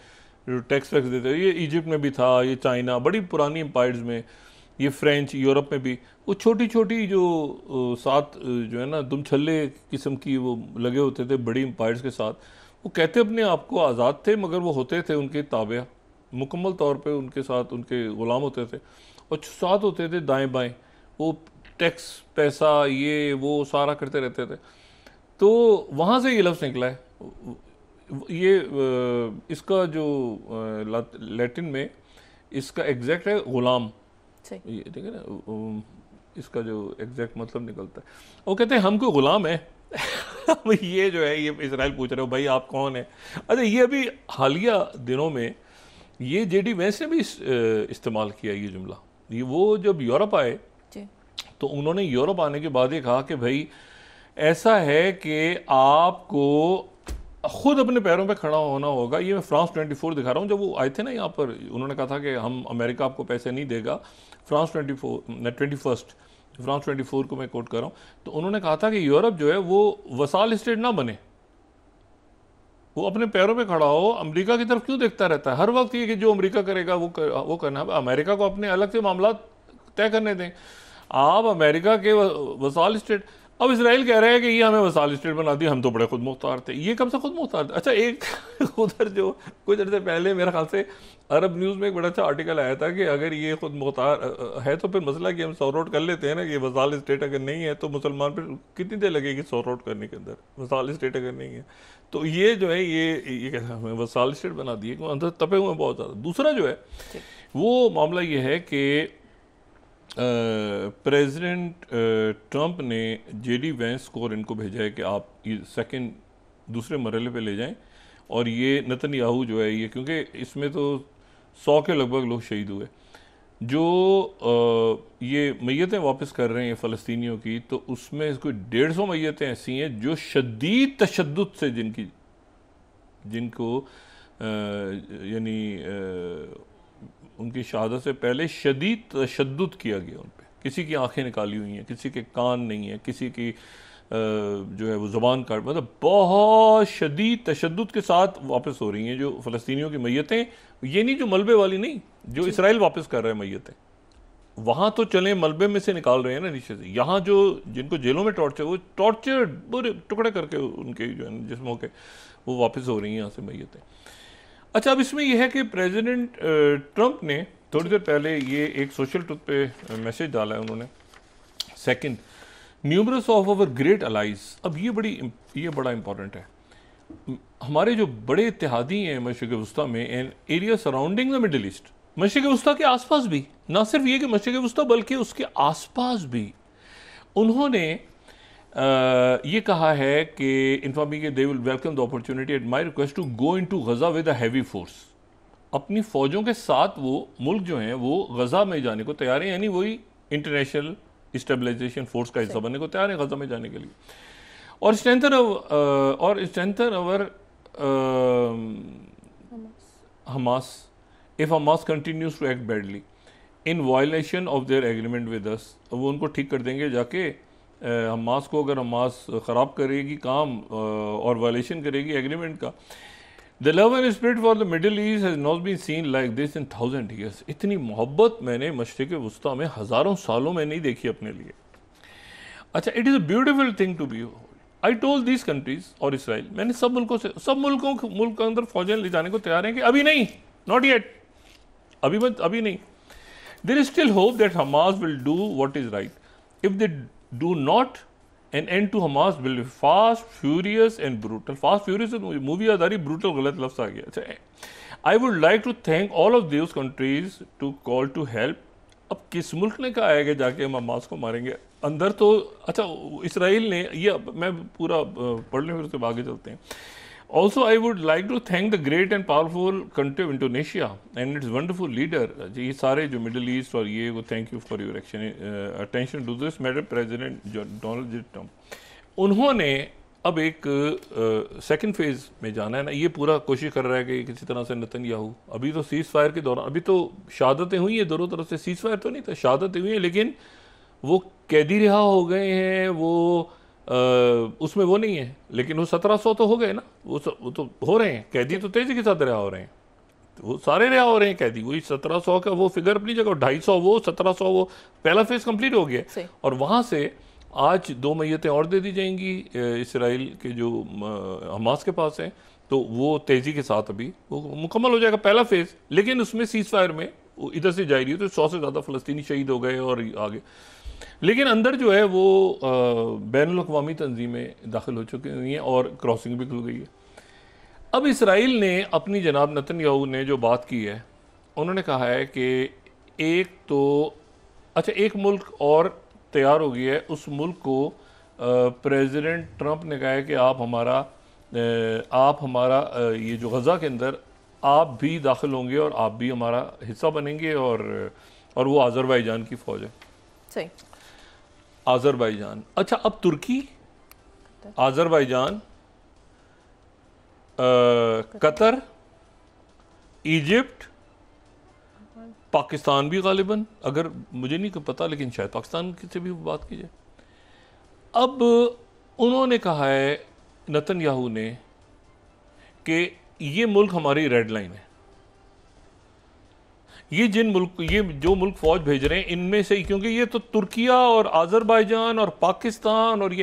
टैक्स देते हो। ये इजिप्ट में भी था, ये चाइना, बड़ी पुरानी एम्पायर्स में, ये फ्रेंच, यूरोप में भी वो छोटी छोटी जो साथ जो है ना दुम छल्ले किस्म की वो लगे होते थे बड़ी एम्पायर्स के साथ, वो कहते अपने आप को आज़ाद थे, मगर वो होते थे उनके ताबे, मुकम्मल तौर पे उनके साथ उनके ग़ुलाम होते थे, और साथ होते थे दाएं बाएं, वो टैक्स पैसा ये वो सारा करते रहते थे। तो वहाँ से ये लफ्ज़ निकला है। ये इसका जो लैटिन में इसका एग्जैक्ट है ग़ुलाम, ये ठीक है ना, इसका जो एग्जैक्ट मतलब निकलता है। वो कहते हैं हम कोई ग़ुलाम है ये जो है ये इसराइल पूछ रहे हो भाई आप कौन है। अच्छा, ये अभी हालिया दिनों में ये जेडी वेंस ने भी इस्तेमाल किया ये जुमला। ये वो जब यूरोप आए तो उन्होंने यूरोप आने के बाद ये कहा कि भाई ऐसा है कि आपको खुद अपने पैरों पे खड़ा होना होगा। ये मैं फ्रांस 24 दिखा रहा हूँ, जब वो आए थे ना यहाँ पर, उन्होंने कहा था कि हम अमेरिका आपको पैसे नहीं देगा। फ्रांस 21 फ्रांस 24 को मैं कोट कर रहा हूँ। तो उन्होंने कहा था कि यूरोप जो है वो वसाल स्टेट ना बने, वो अपने पैरों पे खड़ा हो, अमेरिका की तरफ क्यों देखता रहता है हर वक्त, ये कि जो अमेरिका करेगा वो करना है। अमेरिका को अपने अलग से मामला तय करने दें। आप अमेरिका के वसाल स्टेट, अब इसराइल कह रहा है कि ये हमें वसाल स्टेट बना दी, हम तो बड़े खुद मुख्तार थे। ये कब से खुद मुख्तार थे? अच्छा, एक उधर जो कुछ अर्से पहले मेरे ख्याल से अरब न्यूज़ में एक बड़ा अच्छा आर्टिकल आया था कि अगर ये खुद मुख्तार है तो फिर मसला कि हम सॉर्ट आउट कर लेते हैं ना, कि वसाल स्टेट अगर नहीं है तो मुसलमान फिर कितनी देर लगेगी सॉर्ट आउट करने के अंदर, वसाल स्टेट अगर नहीं है तो ये जो है ये कहते हैं हमें वसाल स्टेट बना दिए, अंदर तपे हुए बहुत ज़्यादा। दूसरा जो है वो मामला ये है कि प्रेसिडेंट ट्रंप ने जेडी वेंस को और इनको भेजा है कि आप ये दूसरे मरहले पे ले जाएं, और ये नेतन्याहू जो है ये, क्योंकि इसमें तो 100 के लगभग लोग शहीद हुए, जो ये मैयतें वापस कर रहे हैं फ़लस्तीनियों की, तो उसमें कोई 150 मैयतें ऐसी हैं जो शदीद तशद्दुद से जिनको यानी उनकी शहादत से पहले शदीद तशद्दुद किया गया उन पर। किसी की आंखें निकाली हुई हैं, किसी के कान नहीं है, किसी की जो है वो ज़ुबान काट, मतलब बहुत शदीद तशद्दुद के साथ वापस हो रही हैं जो फ़लस्तीनियों की मैयतें। ये नहीं जो मलबे वाली नहीं, जो इसराइल वापस कर रहे हैं मैयतें, वहाँ तो चले मलबे में से निकाल रहे हैं ना नीचे से। यहाँ जो जिनको जेलों में वो टॉर्चर बुरे टुकड़े करके उनके जो है जिस्मों के वो वापस हो रही हैं यहाँ से मैयतें। अच्छा, अब इसमें यह है कि प्रेसिडेंट ट्रंप ने थोड़ी देर पहले ये एक सोशल ट्रुथ पे मैसेज डाला है उन्होंने, second, numerous of our great allies. अब ये बड़ा इंपॉर्टेंट है। हमारे जो बड़े इत्तेहादी हैं मशरिक़ वस्ता में and area surrounding the middle east, मशरिक़ वस्ता के आसपास भी, ना सिर्फ ये कि मशरिक़ वस्ता बल्कि उसके आसपास भी, उन्होंने ये कहा है कि informing they will welcome the opportunity at my request to go into Gaza with a heavy force. अपनी फ़ौजों के साथ वो मुल्क जो हैं वो गज़ा में जाने को तैयार हैं, यानी वही इंटरनेशनल स्टेबलाइजेशन फोर्स का हिस्सा बनने को तैयार है गज़ा में जाने के लिए, और strengthen our Hamas if Hamas continues to act badly in violation of their agreement with us. वो उनको ठीक कर देंगे जाके हमास को, अगर हमास ख़राब करेगी काम और वायलेशन करेगी एग्रीमेंट का। The love and spirit for the middle East has not been seen like this in 1000 years। इतनी मोहब्बत मैंने मशरिक़ वस्ता में हज़ारों सालों में नहीं देखी अपने लिए। अच्छा, it is a beautiful thing to be. I told these countries और इसराइल, मैंने सब मुल्कों से, सब मुल्क के अंदर फौजें ले जाने को तैयार हैं कि अभी नहीं, नॉट येट, अभी नहीं। There is still hope that Hamas will do what is right. If they do not, an end to Hamas will be fast, furious and brutal. Fast, furious movie याद आ रही, brutal गलत लफ्ज़ आ गया। अच्छा, I would like to thank all of those countries to call to help। अब किस मुल्क ने कहा है कि जाके हम हमास को मारेंगे? अंदर तो अच्छा इसराइल ने, ये मैं पूरा पढ़ लें फिर उसके आगे चलते हैं। Also, I would like to thank the great and powerful country of Indonesia and its wonderful leader। ये सारे जो मिडिल ईस्ट और ये वो, thank you for your attention to this matter President Donald J Trump. उन्होंने अब एक सेकंड फेज में जाना है ना, ये पूरा कोशिश कर रहा है कि किसी तरह से नेतन्याहू, अभी तो सीज़ फायर के दौरान, अभी तो शहादतें हुई हैं दोनों तरफ से, सीज़ फायर तो नहीं था, शहादतें हुई हैं, लेकिन वो कैदी रिहा हो गए हैं, वो उसमें वो नहीं है, लेकिन वो 1700 तो हो गए ना, वो तो हो रहे हैं कैदी, तो तेजी के साथ रिहा हो रहे हैं, वो सारे रिहा हो रहे हैं कैदी। वही 1700 का वो फिगर अपनी जगह, 250 वो, 1700 वो, पहला फेज कंप्लीट हो गया। और वहाँ से आज 2 मैयतें और दे दी जाएंगी इसराइल के जो हमास के पास हैं, तो वो तेज़ी के साथ अभी वो मुकम्मल हो जाएगा पहला फेज़। लेकिन उसमें सीज़ फायर में इधर से जा रही है तो 100 से ज़्यादा फ़लस्तीनी शहीद हो गए और आगे, लेकिन अंदर जो है वो बैनुल-अक़वामी तंजीमें दाखिल हो चुकी हुई हैं और क्रॉसिंग भी खुल गई है। अब इसराइल ने अपनी जनाब नेतन्याहू ने जो बात की है, उन्होंने कहा है कि एक तो अच्छा एक मुल्क और तैयार हो गया है, उस मुल्क को प्रेसिडेंट ट्रंप ने कहा है कि आप हमारा ये जो गज़ा के अंदर आप भी दाखिल होंगे और आप भी हमारा हिस्सा बनेंगे, और वो आज़रबाईजान की फ़ौज है। सही, आज़रबाईजान। अच्छा, अब तुर्की, आज़रबाईजान, कतर, इजिप्ट, पाकिस्तान भी गालिबन, अगर मुझे नहीं पता लेकिन शायद पाकिस्तान से भी बात की जाए। अब उन्होंने कहा है नेतन्याहू ने कि ये मुल्क हमारी रेड लाइन है, ये जो मुल्क फौज भेज रहे हैं इनमें से, क्योंकि ये तो तुर्किया और आज़रबाईजान और पाकिस्तान और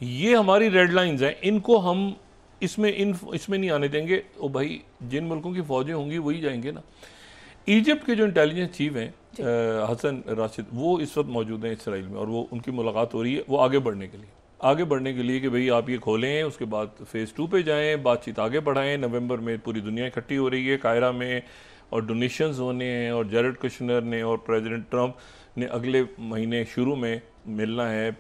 ये हमारी रेड लाइंस हैं, इनको हम इसमें नहीं आने देंगे। ओ भाई, जिन मुल्कों की फौजें होंगी वही जाएंगे ना। इजिप्ट के जो इंटेलिजेंस चीफ हैं हसन राशिद, वो इस वक्त मौजूद हैं इसराइल में, और वो उनकी मुलाकात हो रही है वो आगे बढ़ने के लिए कि भाई आप ये खोलें, उसके बाद फेज़ 2 पे जाएं, बातचीत आगे बढ़ाएं। नवंबर में पूरी दुनिया इकट्ठी हो रही है कायरा में और डोनेशंस होने हैं, और जैरेड कुशनर ने और प्रेसिडेंट ट्रंप ने अगले महीने शुरू में मिलना है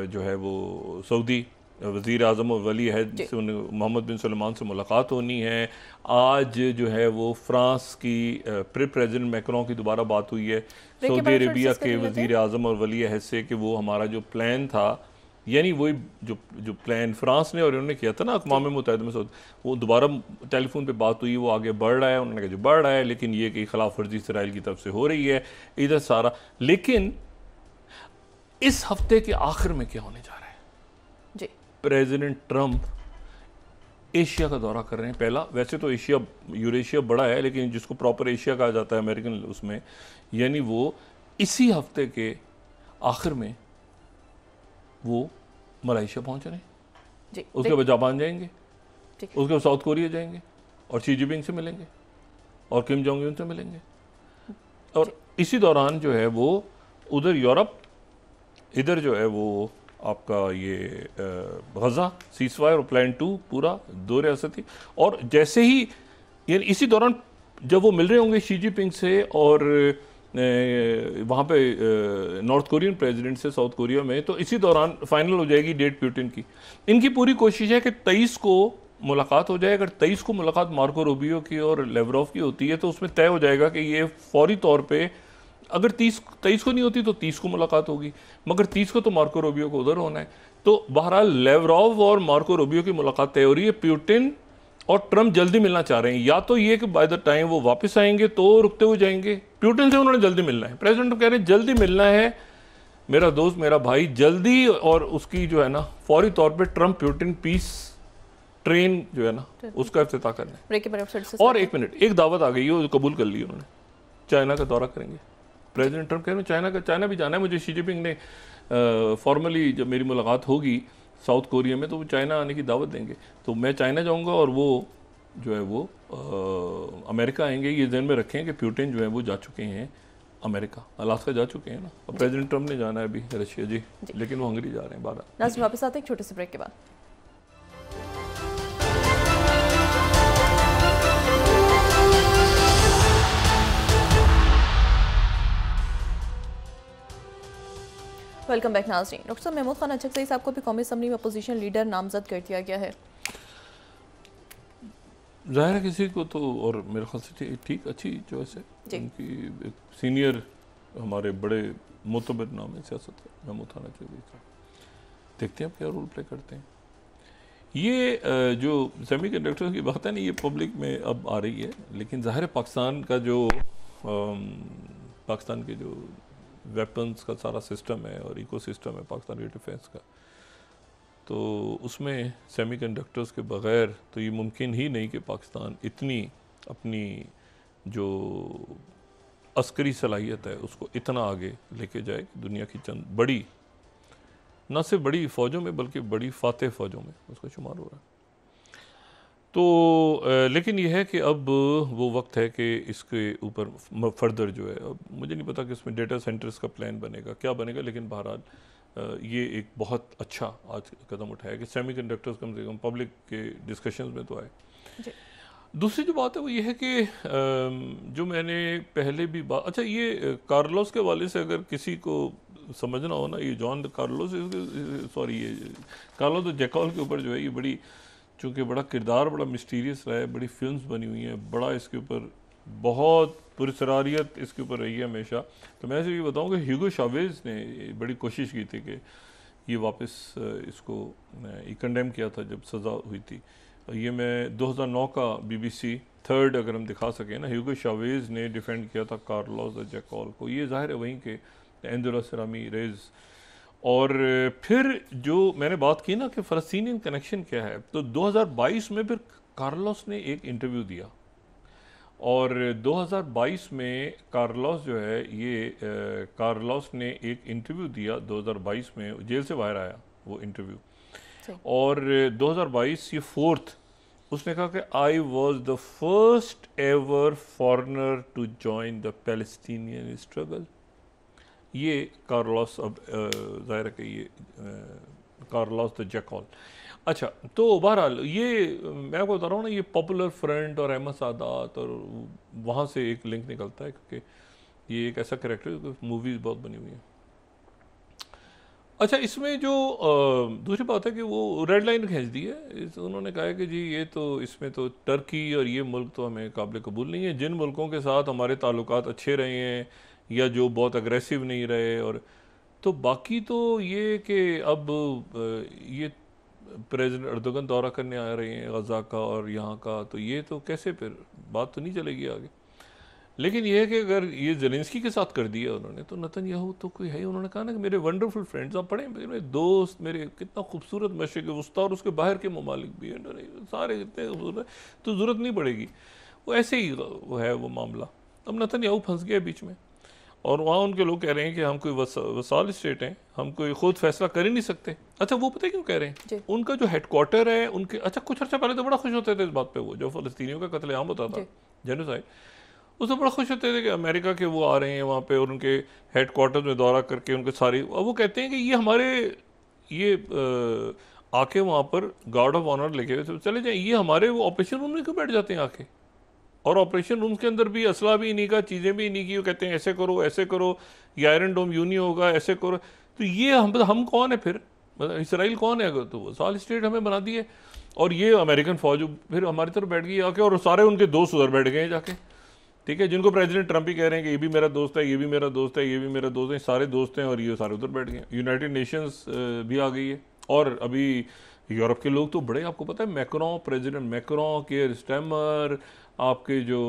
जो है वो सऊदी वज़ीर आज़म और वली अहद से, मोहम्मद बिन सलमान से मुलाकात होनी है। आज जो है वो फ्रांस की प्रेसिडेंट मैक्रों की दोबारा बात हुई है सऊदी अरेबिया के वज़ीर आज़म और वली अहद से कि वो हमारा जो प्लान था, यानी वही जो प्लान फ्रांस ने और उन्होंने किया था ना अक़वाम मुत्तहिदा में, वो दोबारा टेलीफोन पे बात हुई, वो आगे बढ़ रहा है। उन्होंने कहा जो बढ़ रहा है, लेकिन ये कि खिलाफ वर्जी इसराइल की तरफ से हो रही है इधर सारा। लेकिन इस हफ्ते के आखिर में क्या होने जा रहा है जी? प्रेसिडेंट ट्रंप एशिया का दौरा कर रहे हैं। पहला, वैसे तो एशिया यूरेशिया बड़ा है, लेकिन जिसको प्रॉपर एशिया कहा जाता है अमेरिकन उसमें, यानी वो इसी हफ्ते के आखिर में वो मलेशिया पहुंच रहे हैं, उसके बाद जापान जाएंगे, उसके बाद साउथ कोरिया जाएंगे और शी जिनपिंग से मिलेंगे और किम जोंग उन से मिलेंगे। और इसी दौरान जो है वो उधर यूरोप, इधर जो है वो आपका ये गजा सीज़फायर और प्लान 2 पूरा 2 रियासती। और जैसे ही यानी इसी दौरान जब वो मिल रहे होंगे शी जिनपिंग से और वहाँ पे नॉर्थ कोरियन प्रेसिडेंट से साउथ कोरिया में, तो इसी दौरान फाइनल हो जाएगी डेट पुतिन की। इनकी पूरी कोशिश है कि 23 को मुलाकात हो जाए। अगर 23 को मुलाकात मार्को रूबियो की और लेवरोव की होती है तो उसमें तय हो जाएगा कि ये फौरी तौर पे, अगर 23 को नहीं होती तो 30 को मुलाकात होगी, मगर 30 को तो मार्को रूबियो को उधर होना है। तो बहरहाल लेवरोव और मार्को रूबियो की मुलाकात तय हो रही है। पुतिन और ट्रंप जल्दी मिलना चाह रहे हैं, या तो ये कि बाय द टाइम वो वापस आएंगे तो रुकते हुए जाएंगे। पुतिन से उन्होंने जल्दी मिलना है, प्रेसिडेंट कह रहे हैं जल्दी मिलना है, मेरा दोस्त मेरा भाई जल्दी। और उसकी जो है ना फौरी तौर पे ट्रंप पुतिन पीस ट्रेन जो है ना उसका इफ्तिताह करना है। और एक मिनट, एक दावत आ गई है, वो कबूल कर ली उन्होंने, चाइना का दौरा करेंगे। प्रेसिडेंट ट्रंप कह रहे हैं चाइना भी जाना है मुझे। शी जिनपिंग ने फॉर्मली जब मेरी मुलाकात होगी साउथ कोरिया में तो वो चाइना आने की दावत देंगे, तो मैं चाइना जाऊंगा और वो जो है वो अमेरिका आएंगे। ये ध्यान में रखें कि पुतिन जो है वो जा चुके हैं अमेरिका, अलास्का जा चुके हैं ना, और प्रेसिडेंट ट्रंप ने जाना है अभी रशिया जी, लेकिन वो हंगरी जा रहे हैं। बारह वापस आते हैं एक छोटे से ब्रेक के बाद। वेलकम बैक नाज़रीन। डॉक्टर साहब, महमूद खान अचकज़ई साहब को भी कौमी असम्बली में अपोजिशन लीडर नामजद कर दिया गया है। ज़ाहिर है किसी को तो, और मेरे ख्याल से ठीक अच्छी चॉइस है, उनकी सीनियर हमारे बड़े मोतबर नाम है सियासत का, महमूद खान अचकज़ई साहब। देखते हैं अब क्या रोल प्ले करते हैं। ये जो सेमीकंडक्टर की बात है ना, ये पब्लिक में अब आ रही है, लेकिन ज़ाहिर है पाकिस्तान का जो पाकिस्तान के जो वेपन्स का सारा सिस्टम है और इकोसिस्टम है पाकिस्तान के डिफेंस का, तो उसमें सेमीकंडक्टर्स के बग़ैर तो ये मुमकिन ही नहीं कि पाकिस्तान इतनी अपनी जो अस्करी सलाहियत है उसको इतना आगे लेके जाए कि दुनिया की चंद बड़ी, न सिर्फ बड़ी फ़ौजों में बल्कि बड़ी फातेह फ़ौजों में उसका शुमार हो रहा है। तो लेकिन यह है कि अब वो वक्त है कि इसके ऊपर फर्दर जो है, अब मुझे नहीं पता कि इसमें डेटा सेंटर्स का प्लान बनेगा क्या बनेगा, लेकिन बहरहाल ये एक बहुत अच्छा आज कदम उठाया कि सेमीकंडक्टर्स कम से कम पब्लिक के डिस्कशंस में तो आए। दूसरी जो बात है वो ये है कि जो मैंने पहले भी बात, अच्छा ये कार्लोस के वाले से अगर किसी को समझना हो ना, ये जॉन कार्लोस, सॉरी ये कार्लोस जैकॉल के ऊपर जो है ये बड़ी, चूँकि बड़ा किरदार बड़ा मिस्टीरियस रहा है, बड़ी फिल्म्स बनी हुई हैं, बड़ा इसके ऊपर बहुत पुरसरारियत इसके ऊपर रही है हमेशा। तो मैं ये बताऊँ कि ह्यूगो चावेज़ ने बड़ी कोशिश की थी कि ये वापस इसको कंडेम किया था जब सज़ा हुई थी। ये मैं 2009 का BBC 3rd अगर हम दिखा सकें ना, ह्यूगो चावेज़ ने डिफेंड किया था कार्लोस जैकॉल को। ये ज़ाहिर है वहीं के एंदुलस रामीरेज़। और फिर जो मैंने बात की ना कि फ़लस्तीनियन कनेक्शन क्या है, तो 2022 में फिर कार्लोस ने एक इंटरव्यू दिया और 2022 में कार्लोस जो है ये कार्लोस ने एक इंटरव्यू दिया 2022 में, जेल से बाहर आया वो इंटरव्यू, और 2022 ये फोर्थ, उसने कहा कि I was the first ever foreigner to join the Palestinian struggle. ये कार्लोस, अब जाहिर है कि ये कार्लोस द जैकॉल। अच्छा, तो बहरहाल ये मैं आपको बता रहा हूँ ना, ये पॉपुलर फ्रंट और अहमद सादात और वहाँ से एक लिंक निकलता है, क्योंकि ये एक ऐसा कैरेक्टर है, मूवीज़ बहुत बनी हुई है। अच्छा, इसमें जो दूसरी बात है कि वो रेड लाइन खींच दी है, उन्होंने कहा है कि जी ये तो इसमें तो टर्की और ये मुल्क तो हमें काबिल कबूल नहीं है, जिन मुल्कों के साथ हमारे ताल्लुकात अच्छे रहे हैं या जो बहुत अग्रेसिव नहीं रहे, और तो बाकी तो ये कि अब ये प्रेसिडेंट अर्दोगन दौरा करने आ रहे हैं गज़ा का और यहाँ का, तो ये तो कैसे फिर बात तो नहीं चलेगी आगे। लेकिन ये है कि अगर ये ज़ेलेंस्की के साथ कर दिया उन्होंने, तो नेतन्याहू तो कोई है ही, उन्होंने कहा ना कि मेरे वंडरफुल फ्रेंड्स, आप पढ़ें, मेरे दोस्त, मेरे कितना खूबसूरत मशरिक़ वस्ता और उसके बाहर के ममालिक भी हैं, सारे इतने खूबसूरत, तो ज़रूरत नहीं पड़ेगी। वो ऐसे ही वो है वो मामला। अब नेतन्याहू फंस गया बीच में, और वहाँ उनके लोग कह रहे हैं कि हम कोई वसाल स्टेट हैं, हम कोई खुद फैसला कर ही नहीं सकते। अच्छा, वो पता है क्यों कह रहे हैं? उनका जो हेडक्वार्टर है उनके, अच्छा कुछ अर्सा पहले तो बड़ा खुश होते थे इस बात पे, वो जो फ़लस्तीनियों का कत्लेआम होता था, जेनोसाइड, उससे बड़ा खुश होते थे कि अमेरिका के वो आ रहे हैं वहाँ पे और उनके हेडक्वार्टर में दौरा करके उनके सारी, अब वो कहते हैं कि ये हमारे ये आके वहाँ पर गार्ड ऑफ ऑनर लेके चले जाएँ, ये हमारे वो ऑपरेशन रूम में क्यों बैठ जाते हैं आके, और ऑपरेशन रूम के अंदर भी असला भी इन्हीं का, चीज़ें भी इन्हीं की, वो कहते हैं ऐसे करो, ये आयरन डोम यूं नहीं होगा, ऐसे करो। तो ये हम कौन है फिर, मतलब इसराइल कौन है? अगर तो वो साल स्टेट हमें बना दी है, और ये अमेरिकन फौज फिर हमारी तरफ बैठ गई आके, और सारे उनके दोस्त उधर बैठ गए जाके, ठीक है, जिनको प्रेसिडेंट ट्रंप ही कह रहे हैं कि ये भी मेरा दोस्त है, ये भी मेरा दोस्त है, ये भी मेरा दोस्त है, सारे दोस्त हैं, और ये सारे उधर बैठ गए। यूनाइटेड नेशंस भी आ गई है, और अभी यूरोप के लोग तो बड़े, आपको पता है Macron, president Macron, care stammer, आपके जो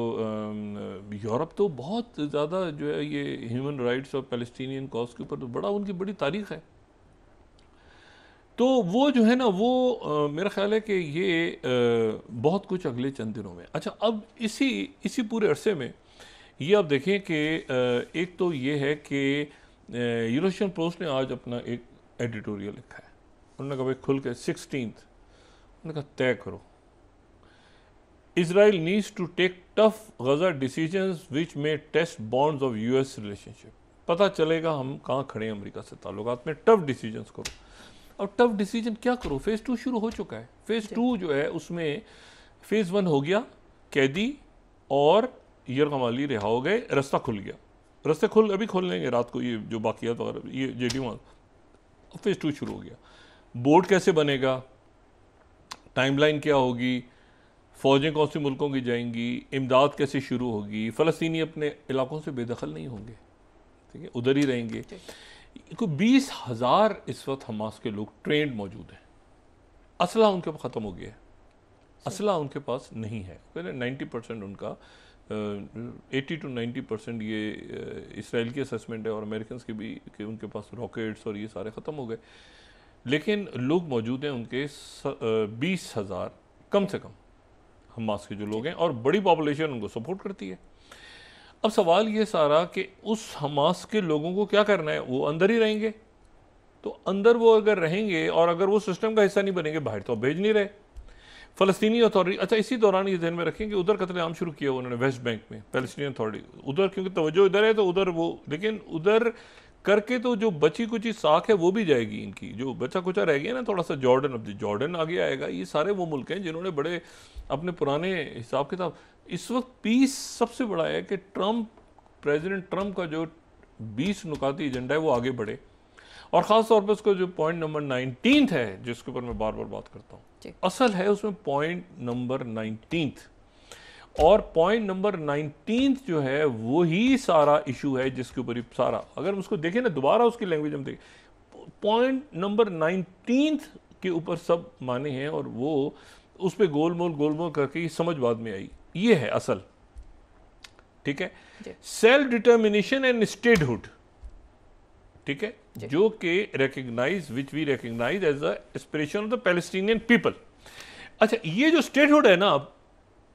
यूरोप तो बहुत ज़्यादा जो है ये ह्यूमन राइट्स और पैलेस्टीनियन कॉज के ऊपर तो बड़ा उनकी बड़ी तारीख है। तो वो जो है ना वो मेरा ख्याल है कि ये बहुत कुछ अगले चंद दिनों में। अच्छा, अब इसी पूरे अरसे में ये आप देखें कि एक तो ये है कि यूरोशियन पोस्ट ने आज अपना एक एडिटोरियल लिखा है, उन्होंने कहा भाई खुल के 16th, उन्होंने कहा तय करो, Israel needs to take tough Gaza decisions which may test bonds of US relationship। पता चलेगा हम कहाँ खड़े हैं अमेरिका से ताल्लुकात में, टफ डिसीजंस करो। अब टफ डिसीजन क्या करो? फेज़ 2 शुरू हो चुका है। फेज़ 2 जो है उसमें फेज़ 1 हो गया, कैदी और यरगमाली रिहा हो गए, रास्ता खुल गया, रास्ते अभी खोल लेंगे रात को, ये जो बाकियात वगैरह ये जेडी वहाँ। फेज़ 2 शुरू हो गया, बोर्ड कैसे बनेगा, टाइमलाइन क्या होगी, फ़ौजें कौन से मुल्कों की जाएंगी, इमदाद कैसे शुरू होगी, फ़लस्तीनी अपने इलाकों से बेदखल नहीं होंगे, ठीक है, उधर ही रहेंगे। कोई 20,000 इस वक्त हमास के लोग ट्रेंड मौजूद हैं, असला उनके पास ख़त्म हो गया है, असला उनके पास नहीं है। पहले 90% उनका 80 to 90% ये इसराइल की असेसमेंट है और अमेरिकन की भी, कि उनके पास रॉकेट्स और ये सारे ख़त्म हो गए, लेकिन लोग मौजूद हैं उनके 20,000 कम से कम हमास के जो लोग हैं, और बड़ी पॉपुलेशन उनको सपोर्ट करती है। अब सवाल ये सारा कि उस हमास के लोगों को क्या करना है, वो अंदर ही रहेंगे, तो अंदर वो अगर रहेंगे और अगर वो सिस्टम का हिस्सा नहीं बनेंगे, बाहर तो भेज नहीं रहे फ़लस्तीनी अथॉरिटी। अच्छा, इसी दौरान ये ध्यान में रखें कि उधर कत्लेआम शुरू किया उन्होंने वेस्ट बैंक में, पैलेस्टीनियन अथॉरिटी उधर, क्योंकि तवज्जो इधर है तो उधर वो, लेकिन उधर करके तो जो बची कुची साख है वो भी जाएगी इनकी, जो बचा कुचा रह गया ना थोड़ा सा, जॉर्डन, अब जॉर्डन आगे आएगा, ये सारे वो मुल्क हैं जिन्होंने बड़े अपने पुराने हिसाब किताब। इस वक्त पीस सबसे बड़ा है कि प्रेसिडेंट ट्रंप का जो 20 नुकाती एजेंडा है वो आगे बढ़े, और ख़ास तौर पर उसका जो पॉइंट नंबर 19 है जिसके ऊपर मैं बार बार बात करता हूँ, असल है उसमें पॉइंट नंबर 19, और पॉइंट नंबर 19 जो है वही सारा इशू है जिसके ऊपर सारा, अगर हम उसको देखें ना दोबारा उसकी लैंग्वेज हम देखें, पॉइंट नंबर 19 के ऊपर सब माने हैं, और वो उस पर गोलमोल करके ये समझ बाद में आई, ये है असल, ठीक है, सेल्फ डिटर्मिनेशन एंड स्टेटहुड, ठीक है, जो कि recognize, which we recognize as the aspiration of the Palestinian people. अच्छा, ये जो स्टेटहुड है ना,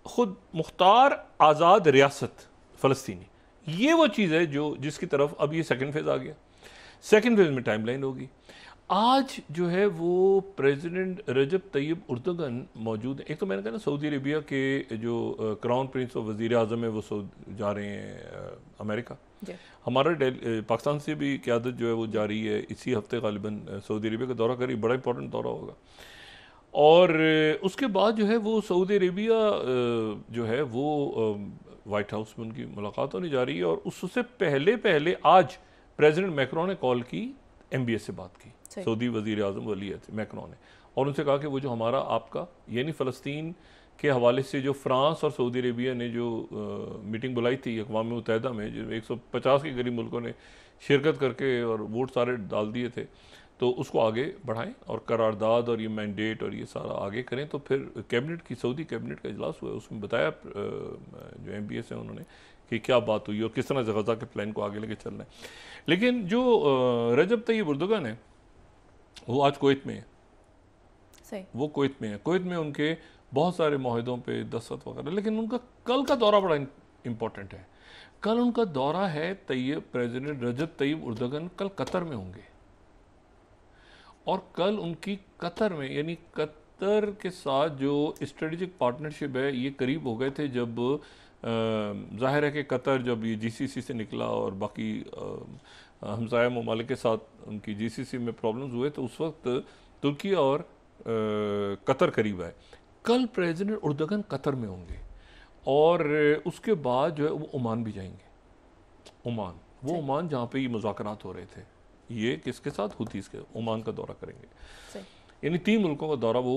खुद मुख्तार आज़ाद रियासत फ़लस्तीनी, ये वो चीज़ है जो जिसकी तरफ अब ये सेकंड फेज़ आ गया। सेकंड फेज़ में टाइमलाइन होगी। आज जो है वो प्रेसिडेंट रजब तैयब उर्दुगन मौजूद है। एक तो मैंने कहा ना सऊदी अरेबिया के जो क्राउन प्रिंस और वज़ीर आज़म है वो जा रहे हैं अमेरिका। हमारा पाकिस्तान से भी क़यादत जो है वो जा रही है इसी हफ्ते गालिबन सऊदी अरेबिया का दौरा करी, बड़ा इंपॉर्टेंट दौरा होगा। और उसके बाद जो है वो सऊदी अरेबिया जो है वो वाइट हाउस में उनकी मुलाकात होने जा रही है। और उससे पहले आज प्रेसिडेंट मैक्रोन ने कॉल की, MBS से बात की, सऊदी वज़ीर आज़म वलीयत मैक्रोन ने, और उनसे कहा कि वो जो हमारा आपका यानी फ़लस्तीन के हवाले से जो फ्रांस और सऊदी अरेबिया ने जो मीटिंग बुलाई थी अक़वाम मुत्तहिदा में, जो 150 के करीब मुल्कों ने शिरकत करके और वोट सारे डाल दिए थे, तो उसको आगे बढ़ाएं और करारदाद और ये मैंडेट और ये सारा आगे करें। तो फिर कैबिनेट की सऊदी कैबिनेट का इजलास हुआ, उसमें बताया जो MBS है उन्होंने कि क्या बात हुई और किस तरह से गज़ा के प्लान को आगे लेके चलना है। लेकिन जो रजब तैयब उर्दुगन है वो आज कुवैत में है। सही। वो कुवैत में है। कुवैत में उनके बहुत सारे माहिदों पे दस्तखत वगैरह, लेकिन उनका कल का दौरा बड़ा इम्पोर्टेंट है। कल उनका दौरा है प्रेसिडेंट रजब तैयब उर्दुगन कल कतर में होंगे, और कल उनकी कतर में यानी कतर के साथ जो स्ट्रेटेजिक पार्टनरशिप है ये करीब हो गए थे जब ज़ाहिर है कि कतर जब ये GCC से निकला और बाकी हमसाया ममालिक के साथ उनकी GCC में प्रॉब्लम्स हुए, तो उस वक्त तुर्की और कतर करीब आए। कल प्रेसिडेंट उर्दुगन कतर में होंगे और उसके बाद जो है वो ओमान भी जाएंगे। ओमान जहाँ पे ये मुज़ाकरात हो रहे थे, ये किसके साथ, हुतीस के, ओमान का दौरा करेंगे। यानी 3 मुल्कों का दौरा वो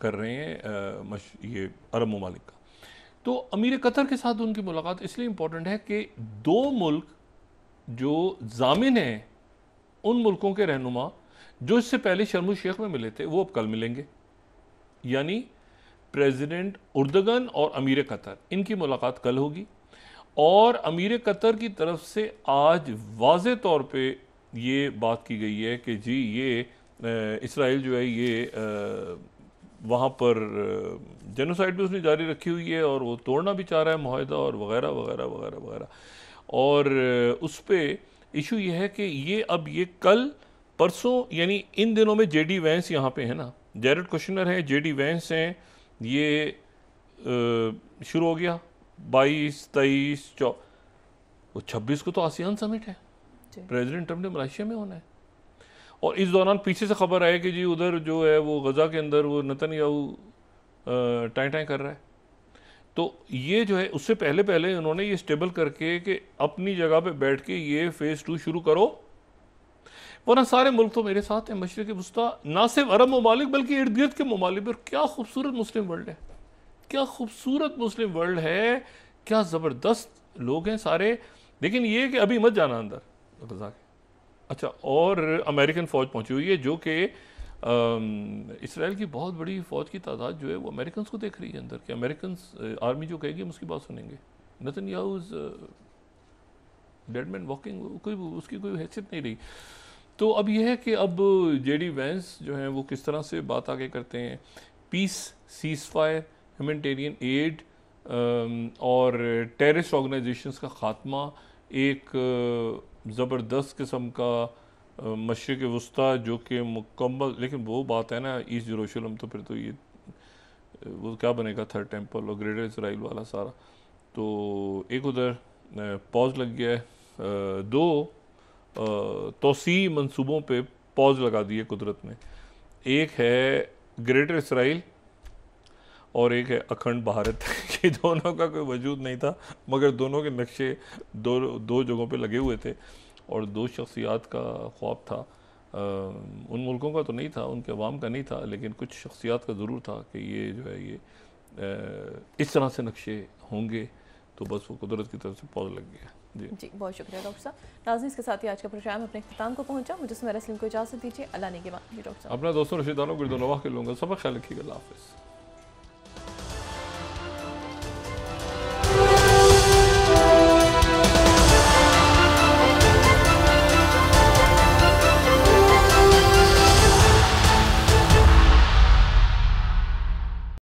कर रहे हैं ये अरब ममालिक का। तो अमीर कतर के साथ उनकी मुलाकात इसलिए इम्पोर्टेंट है कि 2 मुल्क जो जामिन हैं उन मुल्कों के रहनुमा जो इससे पहले शर्म शेख में मिले थे वो अब कल मिलेंगे। यानी प्रेसिडेंट उर्दुगन और अमीर कतर, इनकी मुलाकात कल होगी। और अमीर कतर की तरफ से आज वाज़े तौर पे ये बात की गई है कि जी ये इसराइल जो है ये वहाँ पर जेनोसाइड भी उसने जारी रखी हुई है और वो तोड़ना भी चाह रहा है मुआहदा और वगैरह वगैरह वगैरह वगैरह। और उस पर इशू ये है कि ये अब ये कल परसों यानी इन दिनों में JD वैंस यहाँ पे है ना, जैरेड कुशनर है, JD वैंस हैं, ये शुरू हो गया 22, 23, 26 को तो आसियान समिट है, प्रेसिडेंट ट्रम्प ने मलेशिया में होना है। और इस दौरान पीछे से खबर आई कि जी उधर जो है वो गज़ा के अंदर वो नेतन्याहू टाई कर रहा है। तो ये जो है उससे पहले उन्होंने ये स्टेबल करके कि अपनी जगह पे बैठ के ये फेज़ 2 शुरू करो, वरना सारे मुल्क तो मेरे साथ हैं, मशरिक़ वुस्ता, ना सिर्फ अरब ममालिक बल्कि इर्द गिर्द के ममालिक। और क्या खूबसूरत मुस्लिम वर्ल्ड है, क्या खूबसूरत मुस्लिम वर्ल्ड है, क्या ज़बरदस्त लोग हैं सारे। लेकिन ये कि अभी मत जाना अंदर गज़ा के। अच्छा, और अमेरिकन फ़ौज पहुंची हुई है जो कि इसराइल की बहुत बड़ी फ़ौज की तादाद जो है वो अमेरिकन को देख रही है अंदर, कि अमेरिकन आर्मी जो कहेगी हम उसकी बात सुनेंगे। नेतन्याहू डेड मैन वॉकिंग, कोई उसकी कोई हैसियत नहीं रही। तो अब यह है कि अब JD वैंस जो हैं वो किस तरह से बात आगे करते हैं, पीस, सीज़फायर, ह्यूमैनिटेरियन एड और टेररिस्ट ऑर्गेनाइजेशंस का ख़ात्मा, एक ज़बरदस्त किस्म का मशरिक़ वुस्ता जो कि मुकम्मल। लेकिन वो बात है ना ईस्ट यरूशलेम, तो फिर तो ये वो क्या बनेगा, 3rd टेम्पल और ग्रेटर इसराइल वाला सारा। तो एक उधर पॉज लग गया है, 2 तोसी मंसूबों पे पॉज लगा दी है कुदरत ने। एक है ग्रेटर इसराइल और एक है अखंड भारत। ये दोनों का कोई वजूद नहीं था, मगर दोनों के नक्शे दो जगहों पे लगे हुए थे और 2 शख्सियात का ख्वाब था। उन मुल्कों का तो नहीं था, उनके अवाम का नहीं था, लेकिन कुछ शख्सियात का ज़रूर था कि ये जो है ये इस तरह से नक्शे होंगे। तो बस वो कुदरत की तरफ से पौध लग गया। जी बहुत शुक्रिया डॉक्टर साहब। नाज़रीन, के साथ ही आज का प्रोग्राम अपने इख्तिताम को पहुंचा। मुझे सुमेरा सलीम को इजाज़त दीजिए। अल्लाह ने के बाद जी डॉक्टर साहब। अपना दोस्तों रिश्तेदारों गिरदोनवाह के लोगों का सब ख्याल रखिएगा। अल्लाह हाफ़िज़।